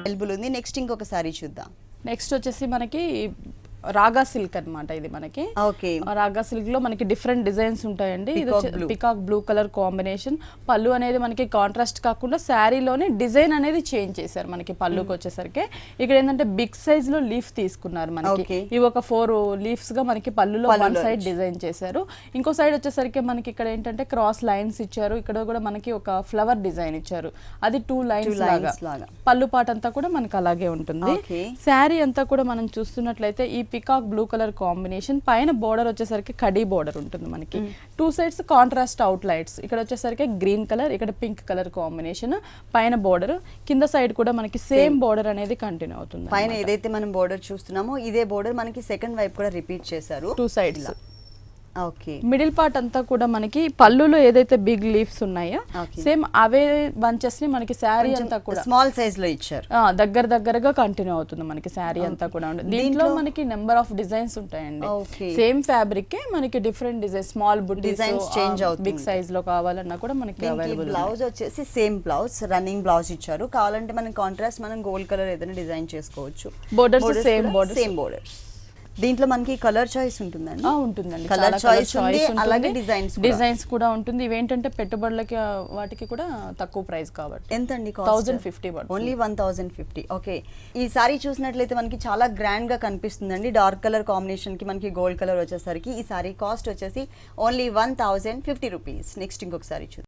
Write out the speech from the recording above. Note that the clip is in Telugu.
అవైలబుల్ ఉంది. నెక్స్ట్ ఇంకొక సారీ చూద్దాం. నెక్స్ట్ వచ్చేసి మనకి రాగా సిల్క్ అన్నమాట. ఇది మనకి రాగా సిల్క్ లో మనకి డిఫరెంట్ డిజైన్స్ ఉంటాయండి. ఇది పికాక్ బ్లూ కలర్ కాంబినేషన్. పళ్ళు అనేది మనకి కాంట్రాస్ట్ కాకుండా శారీలోనే డిజైన్ అనేది చేంజ్ చేశారు మనకి పళ్ళుకి వచ్చేసరికి. ఇక్కడ ఏంటంటే బిగ్ సైజ్ లో లీఫ్ తీసుకున్నారు మనకి. ఇవి ఒక 4 లీఫ్స్ గా మనకి పళ్ళులో వన్ సైడ్ డిజైన్ చేశారు. ఇంకో సైడ్ వచ్చేసరికి మనకి ఇక్కడ ఏంటంటే క్రాస్ లైన్స్ ఇచ్చారు. ఇక్కడ కూడా మనకి ఒక ఫ్లవర్ డిజైన్ ఇచ్చారు. అది 2 లైన్స్ లాగా. పళ్ళు పాట అంతా కూడా మనకి అలాగే ఉంటుంది. శారీ అంతా కూడా మనం చూస్తున్నట్లయితే ఈ పికాక్ బ్లూ కలర్ కాంబినేషన్, పైన బోర్డర్ వచ్చేసరికి కడీ బోర్డర్ ఉంటుంది మనకి. 2 సైడ్స్ కాంట్రాస్ట్ అవుట్ లైట్స్. ఇక్కడ వచ్చేసరికి గ్రీన్ కలర్, ఇక్కడ పింక్ కలర్ కాంబినేషన్. పైన బోర్డర్, కింద సైడ్ కూడా మనకి సేమ్ బోర్డర్ అనేది కంటిన్యూ అవుతుంది. పైన ఏదైతే మనం బోర్డర్ చూస్తున్నామో ఇదే బోర్డర్ మనకి సెకండ్ వైపు కూడా రిపీట్ చేశారు 2 సైడ్స్. మిడిల్ పార్ట్ అంతా కూడా మనకి పళ్ళులో ఏదైతే బిగ్ లీఫ్స్ ఉన్నాయో సేమ్ అవే బంచెస్ ని మనకి శారీ అంతా కూడా స్మాల్ సైజ్ లో ఇచ్చారు. దగ్గరగా కంటిన్యూ అవుతుంది మనకి శారీ అంతా కూడా. దీంట్లో మనకి నెంబర్ ఆఫ్ డిజైన్స్ ఉంటాయండి. సేమ్ ఫ్యాబ్రిక్ కే మనకి different design, small designs change అవుతుంది. బిగ్ సైజ్ లో కావాలన్నా కూడా మనకి అవైలబుల్. బ్లౌజ్ వచ్చేసి సేమ్ బ్లౌజ్, రన్నింగ్ బ్లౌజ్ ఇచ్చారు. కావాలంటే మనం కాంట్రాస్ట్ మనం గోల్డ్ కలర్ ఏదైనా డిజైన్ చేసుకోవచ్చు. Borders same borders. దీంట్లో మనకి కలర్ చాయిస్ ఉంటుందండి. ఉంటుందండి, కలర్ చాయిస్ ఉంది, అలాగే డిజైన్స్ కూడా ఉంటుంది. ఇవేంటంటే పెట్టుబడులకి వాటికి కూడా తక్కువ ప్రైస్ కాబట్టి. ఎంతండి? 1050. ఓన్లీ 1050. ఓకే. ఈ సారీ చూసినట్లయితే మనకి చాలా గ్రాండ్ గా కనిపిస్తుందండి. డార్క్ కలర్ కాంబినేషన్ కి మనకి గోల్డ్ కలర్ వచ్చేసరికి ఈ సారీ కాస్ట్ వచ్చేసి ఓన్లీ 1050 రూపీస్. నెక్స్ట్ ఇంకొక సారీ చూద్దాం.